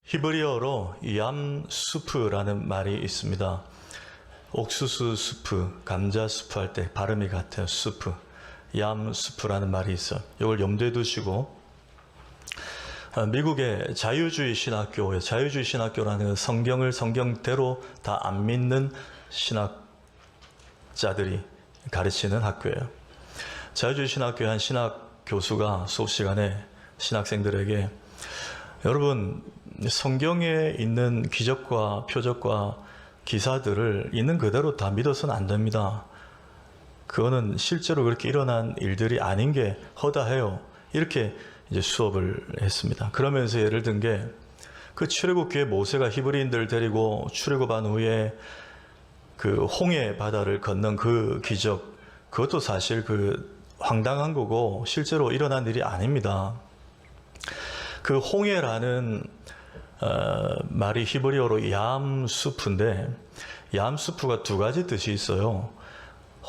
히브리어로 얌수프라는 말이 있습니다. 옥수수 수프, 감자 수프 할 때 발음이 같아요. 수프, 얌수프라는 말이 있어요. 이걸 염두에 두시고, 미국의 자유주의 신학교에, 자유주의 신학교라는 성경을 성경대로 다 안 믿는 신학자들이 가르치는 학교예요. 자유주의 신학교의 한 신학 교수가 수업 시간에 신학생들에게, 여러분, 성경에 있는 기적과 표적과 기사들을 있는 그대로 다 믿어서는 안 됩니다. 그거는 실제로 그렇게 일어난 일들이 아닌 게 허다해요. 이렇게 이제 수업을 했습니다. 그러면서 예를 든 게, 그 출애굽기에 모세가 히브리인들을 데리고 출애굽한 후에 그 홍해 바다를 건넌 그 기적, 그것도 사실 그 황당한 거고 실제로 일어난 일이 아닙니다. 그 홍해라는 말이 히브리어로 얌수프인데, 얌수프가 두 가지 뜻이 있어요.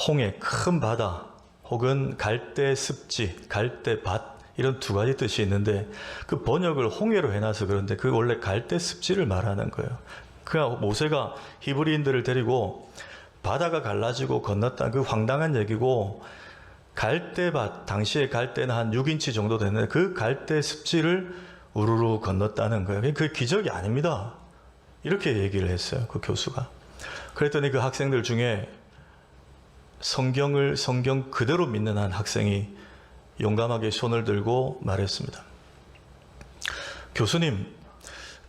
홍해, 큰 바다, 혹은 갈대 습지, 갈대 밭, 이런 두 가지 뜻이 있는데, 그 번역을 홍해로 해놔서 그런데 그 원래 갈대 습지를 말하는 거예요. 그냥 모세가 히브리인들을 데리고 바다가 갈라지고 건넜다는 그 황당한 얘기고, 갈대밭, 당시에 갈대는 한 6인치 정도 되는데 그 갈대 습지를 우르르 건넜다는 거예요. 그 기적이 아닙니다. 이렇게 얘기를 했어요, 그 교수가. 그랬더니 그 학생들 중에 성경을 성경 그대로 믿는 한 학생이 용감하게 손을 들고 말했습니다. 교수님,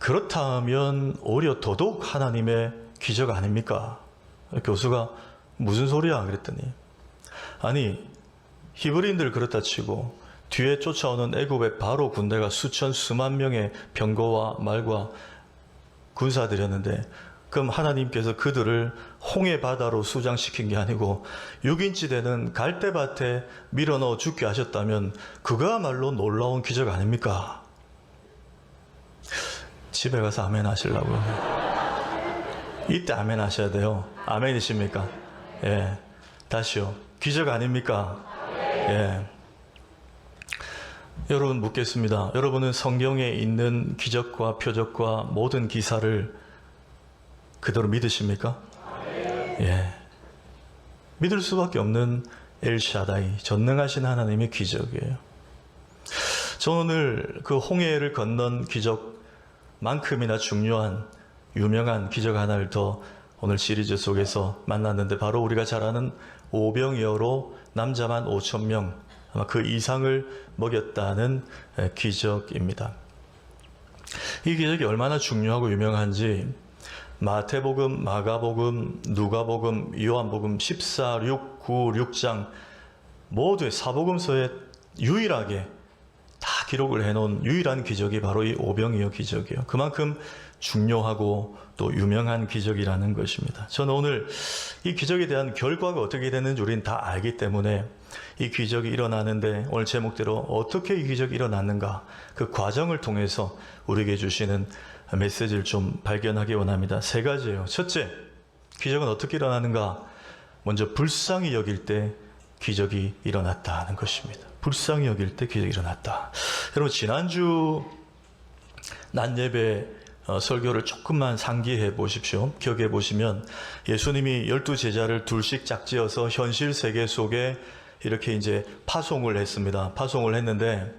그렇다면 오히려 더더욱 하나님의 기적 아닙니까? 교수가 무슨 소리야? 그랬더니, 아니, 히브리인들 그렇다 치고 뒤에 쫓아오는 애굽의 바로 군대가 수만 명의 병거와 말과 군사들이었는데, 그럼 하나님께서 그들을 홍해 바다로 수장시킨 게 아니고 6인치 되는 갈대밭에 밀어넣어 죽게 하셨다면 그거야말로 놀라운 기적 아닙니까? 집에 가서 아멘 하시려고요. 이때 아멘 하셔야 돼요. 아멘이십니까? 예. 다시요. 기적 아닙니까? 예. 여러분 묻겠습니다. 여러분은 성경에 있는 기적과 표적과 모든 기사를 그대로 믿으십니까? 예. 믿을 수밖에 없는 엘샤다이, 전능하신 하나님의 기적이에요. 저는 오늘 그 홍해를 건넌 기적만큼이나 중요한 유명한 기적 하나를 더 오늘 시리즈 속에서 만났는데, 바로 우리가 잘 아는 오병이어로 남자만 5,000명, 아마 그 이상을 먹였다는 기적입니다. 이 기적이 얼마나 중요하고 유명한지 마태복음, 마가복음, 누가복음, 요한복음 14, 6, 9, 6장 모두의 사복음서에 유일하게 다 기록을 해놓은 유일한 기적이 바로 이 오병이어 기적이에요. 그만큼 중요하고 또 유명한 기적이라는 것입니다. 저는 오늘 이 기적에 대한 결과가 어떻게 되는지 우리는 다 알기 때문에 이 기적이 일어나는데 오늘 제목대로 어떻게 이 기적이 일어났는가, 그 과정을 통해서 우리에게 주시는 메시지를 좀 발견하기 원합니다. 세 가지예요. 첫째, 기적은 어떻게 일어나는가? 먼저 불쌍히 여길 때 기적이 일어났다는 것입니다. 불쌍히 여길 때 기적이 일어났다. 여러분, 지난주 낮 예배 설교를 조금만 상기해 보십시오. 기억해 보시면 예수님이 12제자를 둘씩 짝지어서 현실 세계 속에 이렇게 이제 파송을 했습니다. 파송을 했는데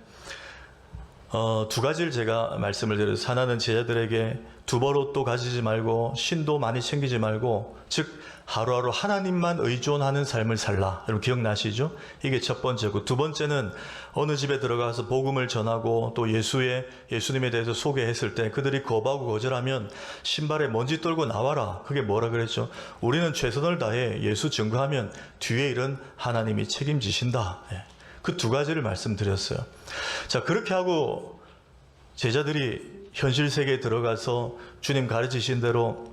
두 가지를 제가 말씀을 드려서, 하나는 제자들에게 두버릇도 가지지 말고 신도 많이 챙기지 말고, 즉 하루하루 하나님만 의존하는 삶을 살라. 여러분 기억나시죠? 이게 첫 번째고, 두 번째는 어느 집에 들어가서 복음을 전하고 또 예수님에 대해서 소개했을 때 그들이 거부하고 거절하면 신발에 먼지 떨고 나와라. 그게 뭐라 그랬죠? 우리는 최선을 다해 예수 증거하면 뒤에 일은 하나님이 책임지신다. 그 두 가지를 말씀드렸어요. 자, 그렇게 하고 제자들이 현실 세계에 들어가서 주님 가르치신 대로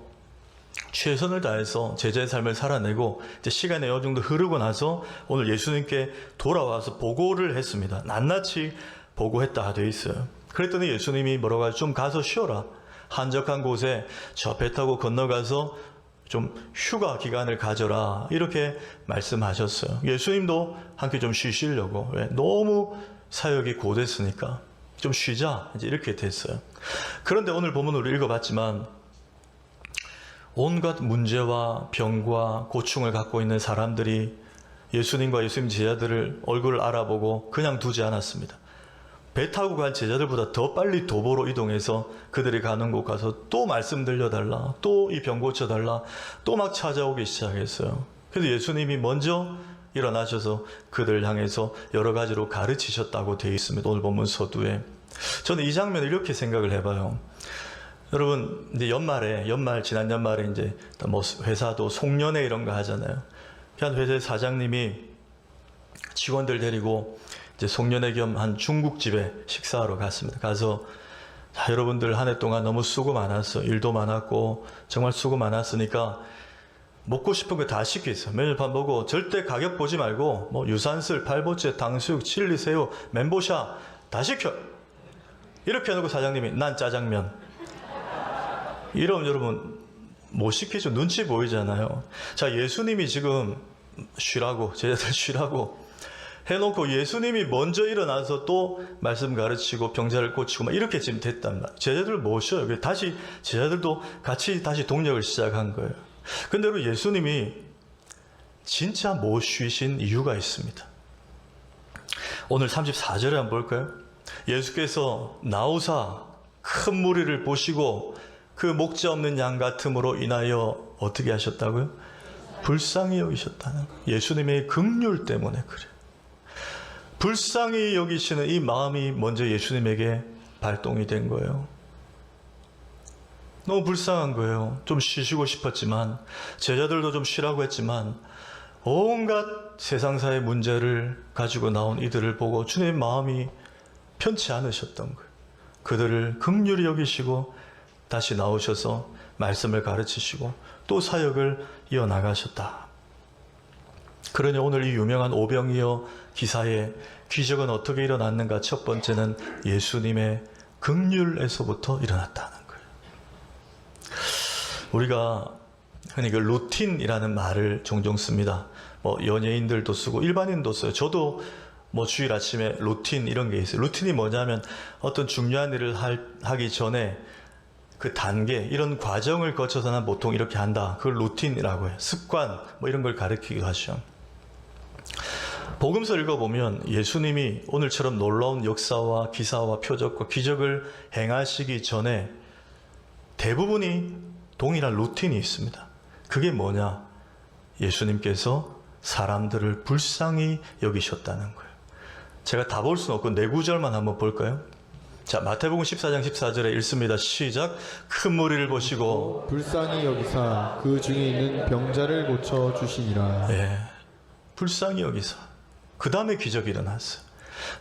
최선을 다해서 제자의 삶을 살아내고, 이제 시간이 어느 정도 흐르고 나서 오늘 예수님께 돌아와서 보고를 했습니다. 낱낱이 보고했다 되어 있어요. 그랬더니 예수님이 뭐라고 하죠? 좀 가서 쉬어라. 한적한 곳에 저 배 타고 건너가서 좀 휴가 기간을 가져라. 이렇게 말씀하셨어요. 예수님도 함께 좀 쉬시려고. 왜? 너무 사역이 고됐으니까. 좀 쉬자. 이제 이렇게 됐어요. 그런데 오늘 본문을 읽어봤지만 온갖 문제와 병과 고충을 갖고 있는 사람들이 예수님과 예수님 제자들을 얼굴을 알아보고 그냥 두지 않았습니다. 배 타고 간 제자들보다 더 빨리 도보로 이동해서 그들이 가는 곳 가서 또 말씀 들려달라, 또 이 병 고쳐달라, 또 막 찾아오기 시작했어요. 그래서 예수님이 먼저 일어나셔서 그들을 향해서 여러 가지로 가르치셨다고 되어 있습니다. 오늘 본문 서두에. 저는 이 장면을 이렇게 생각을 해봐요. 여러분, 이제 지난 연말에 이제 뭐 회사도 송년회 이런 거 하잖아요. 한 회사의 사장님이 직원들 데리고 이제 송년회 겸 한 중국집에 식사하러 갔습니다. 가서 여러분들 한 해 동안 너무 수고 많았어. 일도 많았고 정말 수고 많았으니까 먹고 싶은 거 다 시켰어요. 메뉴판 보고 절대 가격 보지 말고 뭐 유산슬, 팔보채, 탕수육, 칠리, 새우, 멘보샤 다 시켜. 이렇게 해놓고 사장님이 난 짜장면. 이러면 여러분 못 시키죠. 눈치 보이잖아요. 자, 예수님이 지금 쉬라고, 제자들 쉬라고 해놓고 예수님이 먼저 일어나서 또 말씀 가르치고 병자를 고치고 막 이렇게 지금 됐단 말이에요. 제자들 못 쉬어요. 다시 제자들도 같이 다시 동력을 시작한 거예요. 근데 여러분, 예수님이 진짜 못 쉬신 이유가 있습니다. 오늘 34절에 한번 볼까요? 예수께서 나오사 큰 무리를 보시고 그 목자 없는 양 같음으로 인하여 어떻게 하셨다고요? 불쌍히 여기셨다는 거예요. 예수님의 긍휼 때문에 그래요. 불쌍히 여기시는 이 마음이 먼저 예수님에게 발동이 된 거예요. 너무 불쌍한 거예요. 좀 쉬시고 싶었지만, 제자들도 좀 쉬라고 했지만 온갖 세상사의 문제를 가지고 나온 이들을 보고 주님의 마음이 편치 않으셨던 거예요. 그들을 긍휼히 여기시고 다시 나오셔서 말씀을 가르치시고 또 사역을 이어나가셨다. 그러니 오늘 이 유명한 오병이어 기사의 기적은 어떻게 일어났는가? 첫 번째는 예수님의 긍휼에서부터 일어났다는 거예요. 우리가 흔히 그 루틴이라는 말을 종종 씁니다. 뭐 연예인들도 쓰고 일반인도 써요. 저도 뭐 주일 아침에 루틴 이런 게 있어요. 루틴이 뭐냐면 어떤 중요한 일을 하기 전에 그 단계, 이런 과정을 거쳐서 난 보통 이렇게 한다. 그걸 루틴이라고 해요. 습관, 뭐 이런 걸 가리키기도 하죠. 복음서 읽어보면 예수님이 오늘처럼 놀라운 역사와 기사와 표적과 기적을 행하시기 전에 대부분이 동일한 루틴이 있습니다. 그게 뭐냐? 예수님께서 사람들을 불쌍히 여기셨다는 거예요. 제가 다 볼 수는 없고 네 구절만 한번 볼까요? 자, 마태복음 14장 14절에 읽습니다. 시작. 큰 무리를 보시고 불쌍히 여기사 그 중에 있는 병자를 고쳐 주시니라. 예, 불쌍히 여기사. 그 다음에 기적이 일어났어요.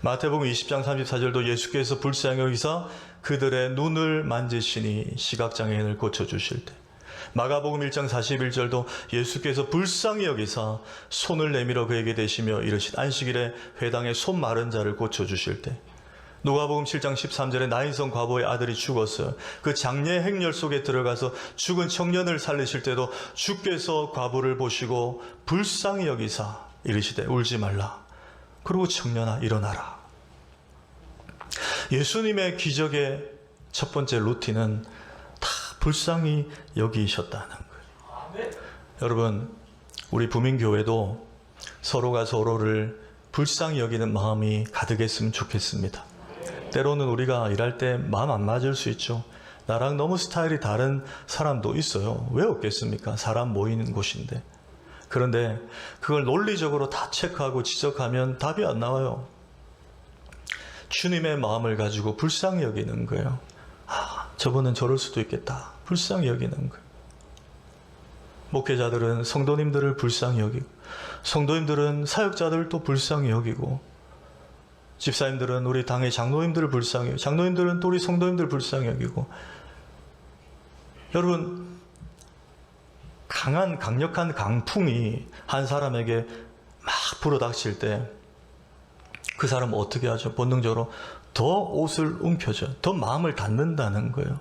마태복음 20장 34절도 예수께서 불쌍히 여기사 그들의 눈을 만지시니 시각장애인을 고쳐주실 때, 마가복음 1장 41절도 예수께서 불쌍히 여기사 손을 내밀어 그에게 대시며 이르신 안식일에 회당에 손 마른 자를 고쳐주실 때, 누가복음 7장 13절에 나인성 과부의 아들이 죽었어요. 그 장례 행렬 속에 들어가서 죽은 청년을 살리실 때도 주께서 과부를 보시고 불쌍히 여기사 이르시되 울지 말라. 그리고 청년아 일어나라. 예수님의 기적의 첫 번째 루틴은 다 불쌍히 여기셨다는 거예요. 여러분, 우리 부민교회도 서로가 서로를 불쌍히 여기는 마음이 가득했으면 좋겠습니다. 때로는 우리가 일할 때 마음 안 맞을 수 있죠. 나랑 너무 스타일이 다른 사람도 있어요. 왜 없겠습니까? 사람 모이는 곳인데. 그런데 그걸 논리적으로 다 체크하고 지적하면 답이 안 나와요. 주님의 마음을 가지고 불쌍히 여기는 거예요. 아, 저분은 저럴 수도 있겠다. 불쌍히 여기는 거예요. 목회자들은 성도님들을 불쌍히 여기고, 성도님들은 사역자들을 또 불쌍히 여기고, 집사님들은 우리 당의 장로님들을 불쌍히 여기고, 장로님들은 또 우리 성도님들을 불쌍히 여기고. 여러분, 강력한 강풍이 한 사람에게 막 불어닥칠 때 그 사람은 어떻게 하죠? 본능적으로 더 옷을 움켜줘요. 더 마음을 닫는다는 거예요.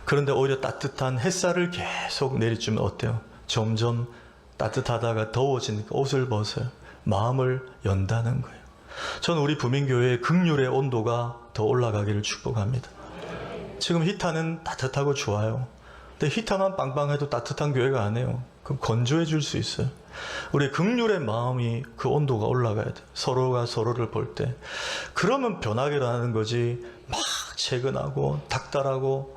그런데 오히려 따뜻한 햇살을 계속 내리주면 어때요? 점점 따뜻하다가 더워지니까 옷을 벗어요. 마음을 연다는 거예요. 저는 우리 부민교회의 긍휼의 온도가 더 올라가기를 축복합니다. 지금 히타는 따뜻하고 좋아요. 근데 히타만 빵빵해도 따뜻한 교회가 아니에요. 그럼 건조해 줄 수 있어요. 우리 긍휼의 마음이 그 온도가 올라가야 돼. 서로가 서로를 볼 때. 그러면 변하게 하는 거지. 막 체근하고 닥달하고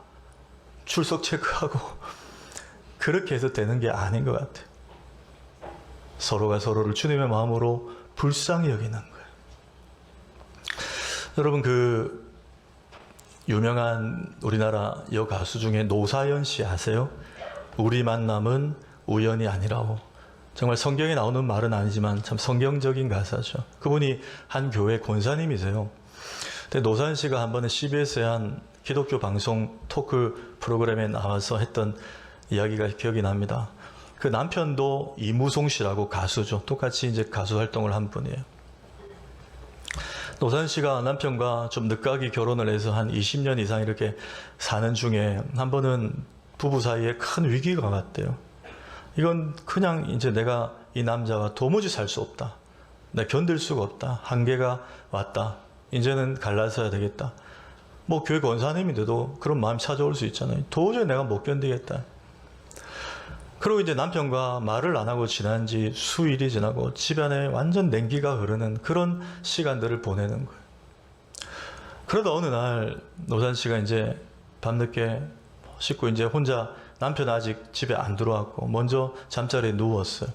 출석 체크하고 그렇게 해서 되는 게 아닌 것 같아요. 서로가 서로를 주님의 마음으로 불쌍히 여기는 거예요. 여러분, 그 유명한 우리나라 여가수 중에 노사연 씨 아세요? 우리 만남은 우연이 아니라고. 정말 성경에 나오는 말은 아니지만 참 성경적인 가사죠. 그분이 한 교회 권사님이세요. 근데 노사연 씨가 한 번에 CBS의 한 기독교 방송 토크 프로그램에 나와서 했던 이야기가 기억이 납니다. 그 남편도 이무송 씨라고 가수죠. 똑같이 이제 가수 활동을 한 분이에요. 노사연 씨가 남편과 좀 늦가기 결혼을 해서 한 20년 이상 이렇게 사는 중에 한 번은 부부 사이에 큰 위기가 왔대요. 이건 그냥 이제 내가 이 남자와 도무지 살 수 없다. 내가 견딜 수가 없다. 한계가 왔다. 이제는 갈라서야 되겠다. 뭐 교회 권사님인데도 그런 마음이 찾아올 수 있잖아요. 도저히 내가 못 견디겠다. 그리고 이제 남편과 말을 안 하고 지난 지 수일이 지나고 집안에 완전 냉기가 흐르는 그런 시간들을 보내는 거예요. 그러다 어느 날 노산 씨가 이제 밤늦게 씻고 이제 혼자, 남편 아직 집에 안 들어왔고 먼저 잠자리에 누웠어요.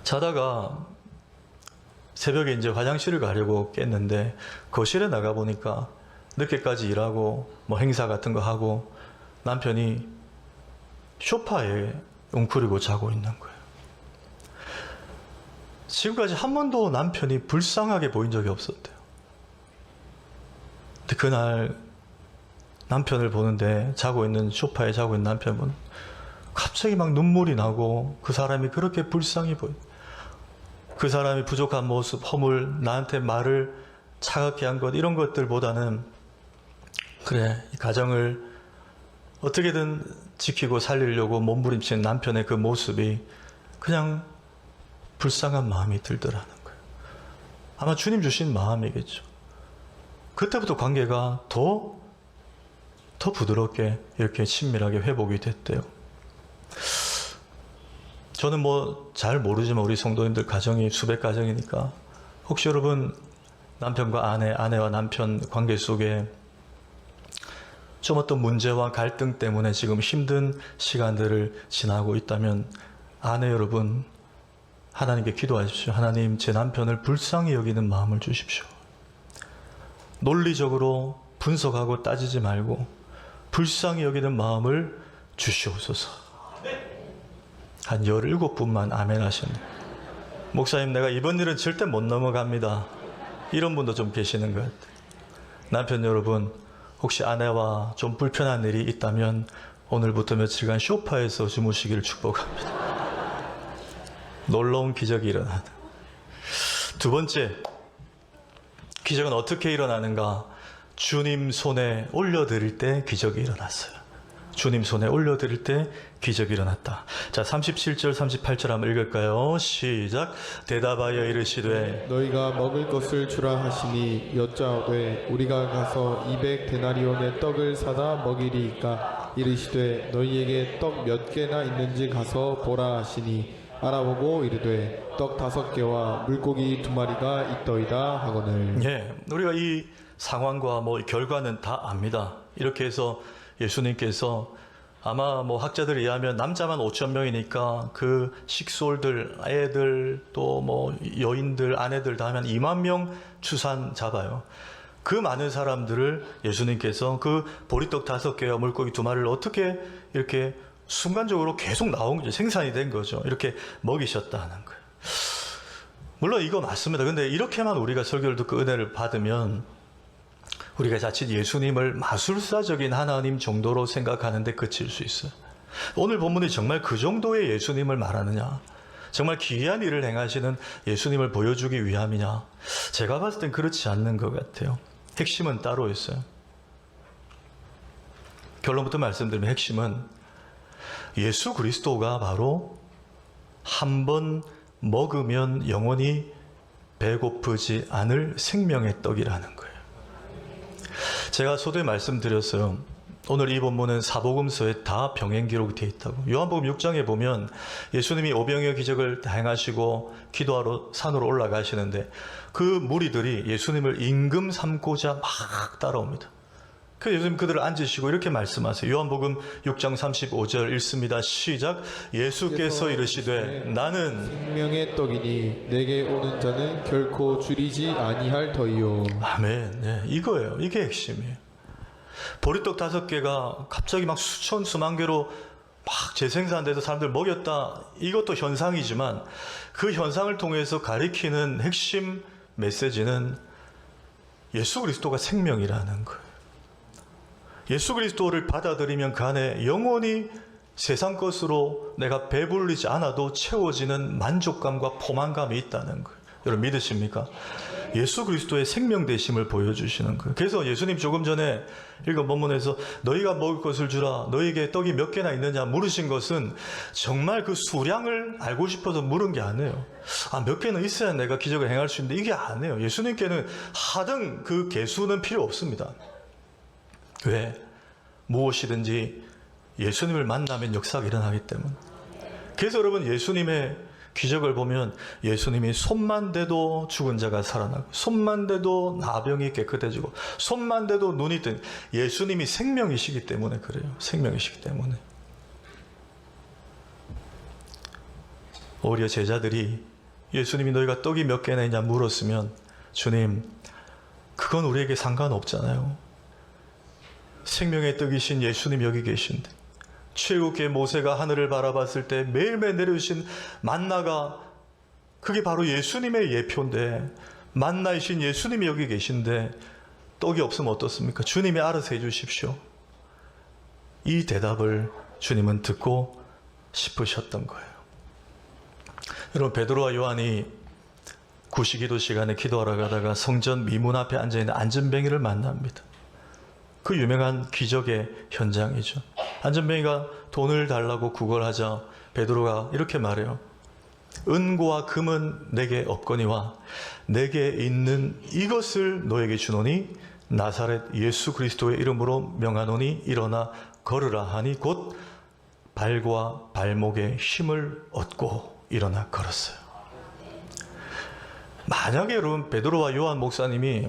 자다가 새벽에 이제 화장실을 가려고 깼는데 거실에 나가 보니까 늦게까지 일하고 뭐 행사 같은 거 하고 남편이 소파에 웅크리고 자고 있는 거예요. 지금까지 한 번도 남편이 불쌍하게 보인 적이 없었대요. 근데 그날 남편을 보는데 자고 있는 소파에 자고 있는 남편은 갑자기 막 눈물이 나고 그 사람이 그렇게 불쌍히 보여. 그 사람이 부족한 모습, 허물, 나한테 말을 차갑게 한 것 이런 것들보다는 그래 이 가정을 어떻게든 지키고 살리려고 몸부림치는 남편의 그 모습이 그냥 불쌍한 마음이 들더라는 거예요. 아마 주님 주신 마음이겠죠. 그때부터 관계가 더 부드럽게 이렇게 친밀하게 회복이 됐대요. 저는 뭐 잘 모르지만 우리 성도님들 가정이 수백 가정이니까 혹시 여러분 남편과 아내와 남편 관계 속에 좀 어떤 문제와 갈등 때문에 지금 힘든 시간들을 지나고 있다면 아내 여러분 하나님께 기도하십시오. 하나님 제 남편을 불쌍히 여기는 마음을 주십시오. 논리적으로 분석하고 따지지 말고 불쌍히 여기는 마음을 주시옵소서. 한 17분만 아멘 하셨네요. 목사님 내가 이번 일은 절대 못 넘어갑니다. 이런 분도 좀 계시는 것 같아요. 남편 여러분 혹시 아내와 좀 불편한 일이 있다면 오늘부터 며칠간 소파에서 주무시기를 축복합니다. 놀라운 기적이 일어나는. 두 번째, 기적은 어떻게 일어나는가? 주님 손에 올려드릴 때 기적이 일어났어요. 주님 손에 올려드릴 때 기적이 일어났다. 자, 37절 38절 한번 읽을까요? 시작. 대답하여 이르시되 너희가 먹을 것을 주라 하시니 여짜오되 우리가 가서 200데나리온의 떡을 사다 먹이리이까. 이르시되 너희에게 떡 몇 개나 있는지 가서 보라 하시니 알아보고 이르되 떡 5개와 물고기 2마리가 있더이다 하거늘. 예, 우리가 이 상황과 뭐 결과는 다 압니다. 이렇게 해서 예수님께서 아마 뭐 학자들에 의하면 남자만 5,000명이니까 그 식솔들, 애들, 또 뭐 여인들, 아내들 다 하면 2만 명 추산 잡아요. 그 많은 사람들을 예수님께서 그 보리떡 5개와 물고기 2마리를 어떻게 이렇게 순간적으로 계속 나온 거죠. 생산이 된 거죠. 이렇게 먹이셨다는 거예요. 물론 이거 맞습니다. 근데 이렇게만 우리가 설교를 듣고 은혜를 받으면 우리가 자칫 예수님을 마술사적인 하나님 정도로 생각하는데 그칠 수 있어요. 오늘 본문이 정말 그 정도의 예수님을 말하느냐? 정말 기이한 일을 행하시는 예수님을 보여주기 위함이냐? 제가 봤을 땐 그렇지 않는 것 같아요. 핵심은 따로 있어요. 결론부터 말씀드리면 핵심은 예수 그리스도가 바로 한 번 먹으면 영원히 배고프지 않을 생명의 떡이라는 거예요. 제가 소도에 말씀드렸어요. 오늘 이 본문은 사복음서에 다 병행 기록이 되어 있다고. 요한복음 6장에 보면 예수님이 오병이어 기적을 행하시고 기도하러 산으로 올라가시는데 그 무리들이 예수님을 임금 삼고자 막 따라옵니다. 그 예수님 그들을 앉으시고 이렇게 말씀하세요. 요한복음 6장 35절 읽습니다. 시작. 예수께서 이르시되 나는 생명의 떡이니 내게 오는 자는 결코 줄이지 아니할 터이요. 아멘. 네, 이거예요. 이게 핵심이에요. 보리떡 5개가 갑자기 막 수천 수만 개로 막 재생산돼서 사람들 먹였다. 이것도 현상이지만 그 현상을 통해서 가리키는 핵심 메시지는 예수 그리스도가 생명이라는 거예요. 예수 그리스도를 받아들이면 그 안에 영원히 세상 것으로 내가 배불리지 않아도 채워지는 만족감과 포만감이 있다는 거예요. 여러분 믿으십니까? 예수 그리스도의 생명 되심을 보여주시는 거예요. 그래서 예수님 조금 전에 읽은 본문에서 너희가 먹을 것을 주라, 너희에게 떡이 몇 개나 있느냐 물으신 것은 정말 그 수량을 알고 싶어서 물은 게 아니에요. 몇 개는 있어야 내가 기적을 행할 수 있는데 이게 아니에요. 예수님께는 하등 그 개수는 필요 없습니다. 왜? 무엇이든지 예수님을 만나면 역사가 일어나기 때문에. 그래서 여러분 예수님의 기적을 보면 예수님이 손만 대도 죽은 자가 살아나고 손만 대도 나병이 깨끗해지고 손만 대도 눈이 뜬 예수님이 생명이시기 때문에 그래요. 생명이시기 때문에. 오히려 제자들이 예수님이 너희가 떡이 몇 개나 있냐 물었으면 주님 그건 우리에게 상관없잖아요. 생명의 떡이신 예수님 여기 계신데 최후께 모세가 하늘을 바라봤을 때 매일매일 내려주신 만나가 그게 바로 예수님의 예표인데 만나이신 예수님이 여기 계신데 떡이 없으면 어떻습니까? 주님이 알아서 해주십시오. 이 대답을 주님은 듣고 싶으셨던 거예요. 여러분 베드로와 요한이 구시기도 시간에 기도하러 가다가 성전 미문 앞에 앉아있는 안전뱅이를 만납니다. 그 유명한 기적의 현장이죠. 안전뱅이가 돈을 달라고 구걸하자 베드로가 이렇게 말해요. 은고와 금은 내게 없거니와 내게 있는 이것을 너에게 주노니 나사렛 예수 그리스도의 이름으로 명하노니 일어나 걸으라 하니 곧 발과 발목에 힘을 얻고 일어나 걸었어요. 만약에 여러분 베드로와 요한 목사님이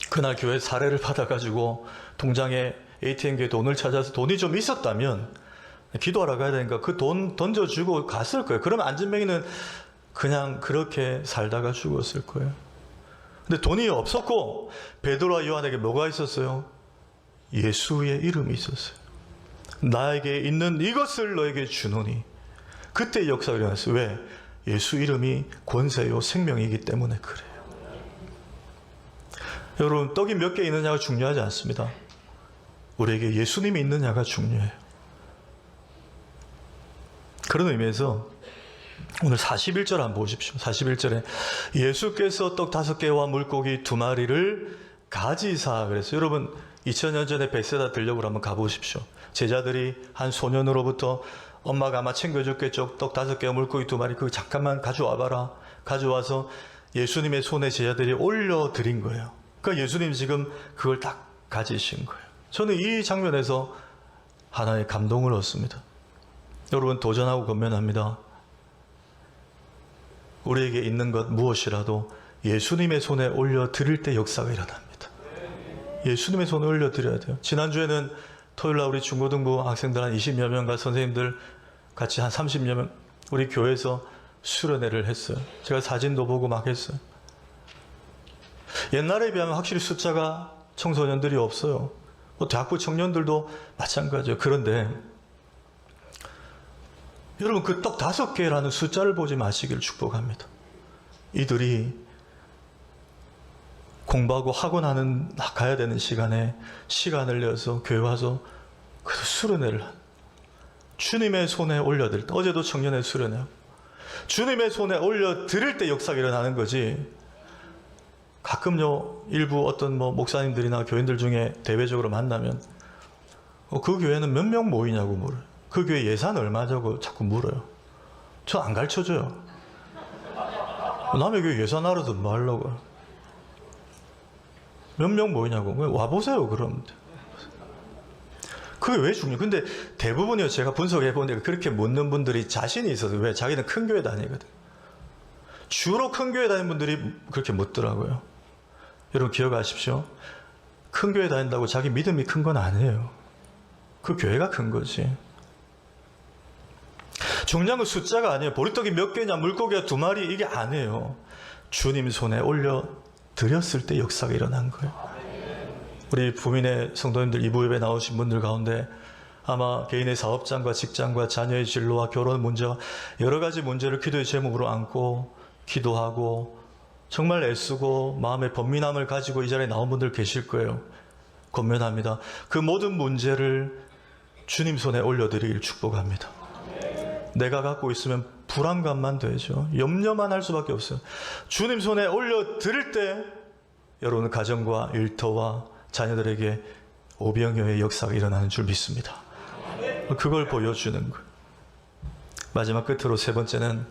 그날 교회 사례를 받아가지고 통장에 ATM기에 돈을 찾아서 돈이 좀 있었다면 기도하러 가야 되니까 그 돈 던져주고 갔을 거예요. 그러면 안전뱅이는 그냥 그렇게 살다가 죽었을 거예요. 근데 돈이 없었고 베드로와 요한에게 뭐가 있었어요? 예수의 이름이 있었어요. 나에게 있는 이것을 너에게 주노니. 그때 역사가 일어났어요. 왜? 예수 이름이 권세요 생명이기 때문에 그래요. 여러분 떡이 몇 개 있느냐가 중요하지 않습니다. 우리에게 예수님이 있느냐가 중요해요. 그런 의미에서 오늘 41절 한번 보십시오. 41절에 예수께서 떡 5개와 물고기 2마리를 가지사 그랬어요. 여러분 2000년 전에 벳세다 들녘으로 한번 가보십시오. 제자들이 한 소년으로부터 엄마가 아마 챙겨줬겠죠. 떡 5개와 물고기 2마리 그거 잠깐만 가져와봐라. 가져와서 예수님의 손에 제자들이 올려드린 거예요. 그러니까 예수님 지금 그걸 딱 가지신 거예요. 저는 이 장면에서 하나의 감동을 얻습니다. 여러분 도전하고 권면합니다. 우리에게 있는 것 무엇이라도 예수님의 손에 올려드릴 때 역사가 일어납니다. 예수님의 손에 올려드려야 돼요. 지난주에는 토요일날 우리 중고등부 학생들 한 20여 명과 선생님들 같이 한 30여 명 우리 교회에서 수련회를 했어요. 제가 사진도 보고 막 했어요. 옛날에 비하면 확실히 숫자가 청소년들이 없어요. 대학부 청년들도 마찬가지예요. 그런데 여러분 그 떡 5개라는 숫자를 보지 마시기를 축복합니다. 이들이 공부하고 학원 가야 되는 시간에 시간을 내서 교회 와서 그래서 수련회를 주님의 손에 올려드릴 때 어제도 청년회 수련회 주님의 손에 올려드릴 때 역사가 일어나는 거지. 가끔요 일부 어떤 목사님들이나 교인들 중에 대외적으로 만나면 그 교회는 몇 명 모이냐고 물어요. 그 교회 예산 얼마냐고 자꾸 물어요. 저 안 가르쳐줘요. 남의 교회 예산 알아서 뭐 하려고. 몇 명 모이냐고. 와보세요, 그럼. 그게 왜 중요해요? 근데 대부분이요, 제가 분석해보니까 그렇게 묻는 분들이 자신이 있어서, 왜? 자기는 큰 교회 다니거든. 주로 큰 교회 다니는 분들이 그렇게 묻더라고요. 여러분 기억하십시오. 큰 교회 다닌다고 자기 믿음이 큰 건 아니에요. 그 교회가 큰 거지. 중요한 건 숫자가 아니에요. 보리떡이 몇 개냐, 물고기가 2마리, 이게 아니에요. 주님 손에 올려 드렸을 때 역사가 일어난 거예요. 우리 부민의 성도님들, 이부 예배 나오신 분들 가운데 아마 개인의 사업장과 직장과 자녀의 진로와 결혼 문제와 여러 가지 문제를 기도의 제목으로 안고 기도하고 정말 애쓰고 마음의 번민함을 가지고 이 자리에 나온 분들 계실 거예요. 권면합니다. 그 모든 문제를 주님 손에 올려드리길 축복합니다. 내가 갖고 있으면 불안감만 되죠. 염려만 할 수밖에 없어요. 주님 손에 올려드릴 때 여러분 가정과 일터와 자녀들에게 오병이어의 역사가 일어나는 줄 믿습니다. 그걸 보여주는 거예요. 마지막 끝으로 세 번째는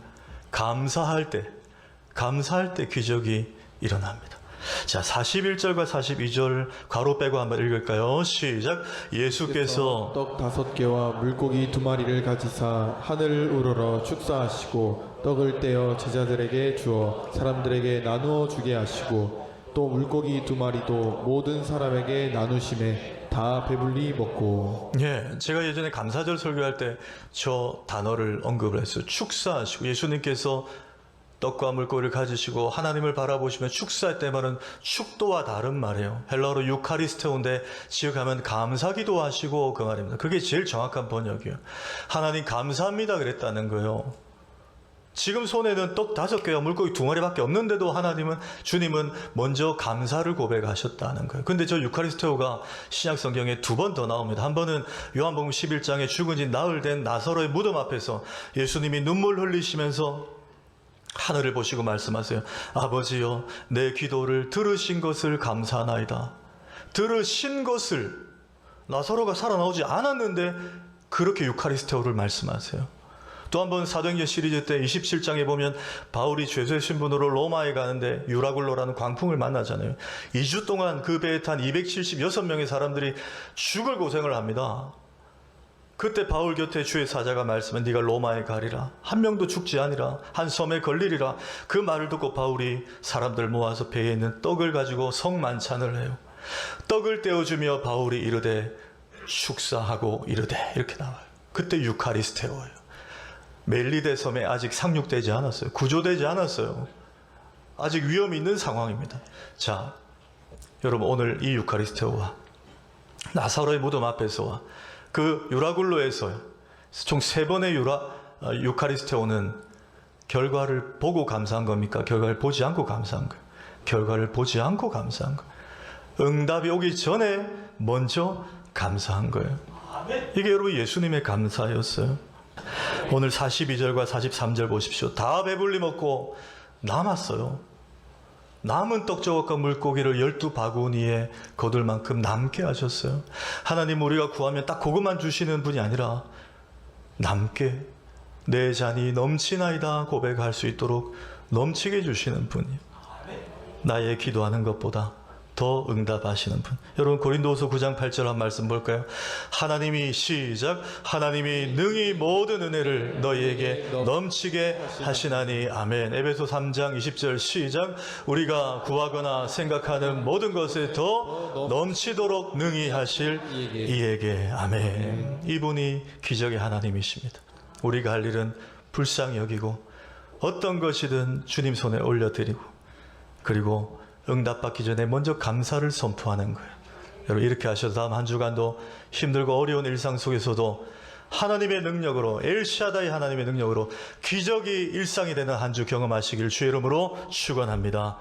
감사할 때 기적이 일어납니다. 자, 41절과 42절 괄호 빼고 한번 읽을까요? 시작. 예수께서 떡 5개와 물고기 2마리를 가지사 하늘을 우러러 축사하시고 떡을 떼어 제자들에게 주어 사람들에게 나누어 주게 하시고 또 물고기 2마리도 모든 사람에게 나누심에 다 배불리 먹고. 예, 제가 예전에 감사절 설교할 때 저 단어를 언급을 했어요. 축사하시고. 예수님께서 떡과 물고기를 가지시고 하나님을 바라보시면 축사할 때 말은 축도와 다른 말이에요. 헬라어로 유카리스테오인데 지역하면 감사기도 하시고 그 말입니다. 그게 제일 정확한 번역이에요. 하나님 감사합니다 그랬다는 거예요. 지금 손에는 떡 5개와 물고기 2마리밖에 없는데도 주님은 먼저 감사를 고백하셨다는 거예요. 근데 저 유카리스테오가 신약 성경에 2번 더 나옵니다. 한 번은 요한복음 11장에 죽은 지 나흘 된 나사로의 무덤 앞에서 예수님이 눈물 흘리시면서 하늘을 보시고 말씀하세요. 아버지여, 내 기도를 들으신 것을 감사하나이다. 들으신 것을, 나사로가 살아나오지 않았는데 그렇게 유카리스테오를 말씀하세요. 또 한 번 사도행전 시리즈 때 27장에 보면 바울이 죄수의 신분으로 로마에 가는데 유라굴로라는 광풍을 만나잖아요. 2주 동안 그 배에 탄 276명의 사람들이 죽을 고생을 합니다. 그때 바울 곁에 주의 사자가 말씀해 네가 로마에 가리라. 한 명도 죽지 아니라 한 섬에 걸리리라. 그 말을 듣고 바울이 사람들 모아서 배에 있는 떡을 가지고 성만찬을 해요. 떡을 떼어주며 바울이 이르되 축사하고 이르되 이렇게 나와요. 그때 유카리스테오예요. 멜리데 섬에 아직 상륙되지 않았어요. 구조되지 않았어요. 아직 위험이 있는 상황입니다. 자, 여러분 오늘 이 유카리스테오와 나사로의 무덤 앞에서와 그 유라굴로에서 총 3번의 유카리스테오는 결과를 보고 감사한 겁니까? 결과를 보지 않고 감사한 거예요. 결과를 보지 않고 감사한 거예요. 응답이 오기 전에 먼저 감사한 거예요. 이게 여러분 예수님의 감사였어요. 오늘 42절과 43절 보십시오. 다 배불리 먹고 남았어요. 남은 떡저것과 물고기를 12바구니에 거둘 만큼 남게 하셨어요. 하나님, 우리가 구하면 딱 그것만 주시는 분이 아니라 남게, 내 잔이 넘치나이다 고백할 수 있도록 넘치게 주시는 분이에요. 나의 기도하는 것보다 더 응답하시는 분. 여러분 고린도후서 9장 8절 한 말씀 볼까요? 하나님이 시작. 하나님이 능히 모든 은혜를 너희에게 넘치게 하시나니 아멘. 에베소 3장 20절 시작. 우리가 구하거나 생각하는 모든 것에 더 넘치도록 능히 하실 이에게 아멘. 이분이 기적의 하나님이십니다. 우리가 할 일은 불쌍히 여기고 어떤 것이든 주님 손에 올려드리고 그리고 응답받기 전에 먼저 감사를 선포하는 거예요. 여러분 이렇게 하셔서 다음 한 주간도 힘들고 어려운 일상 속에서도 하나님의 능력으로, 엘샤다이 하나님의 능력으로 기적이 일상이 되는 한 주 경험하시길 주의 이름으로 축원합니다.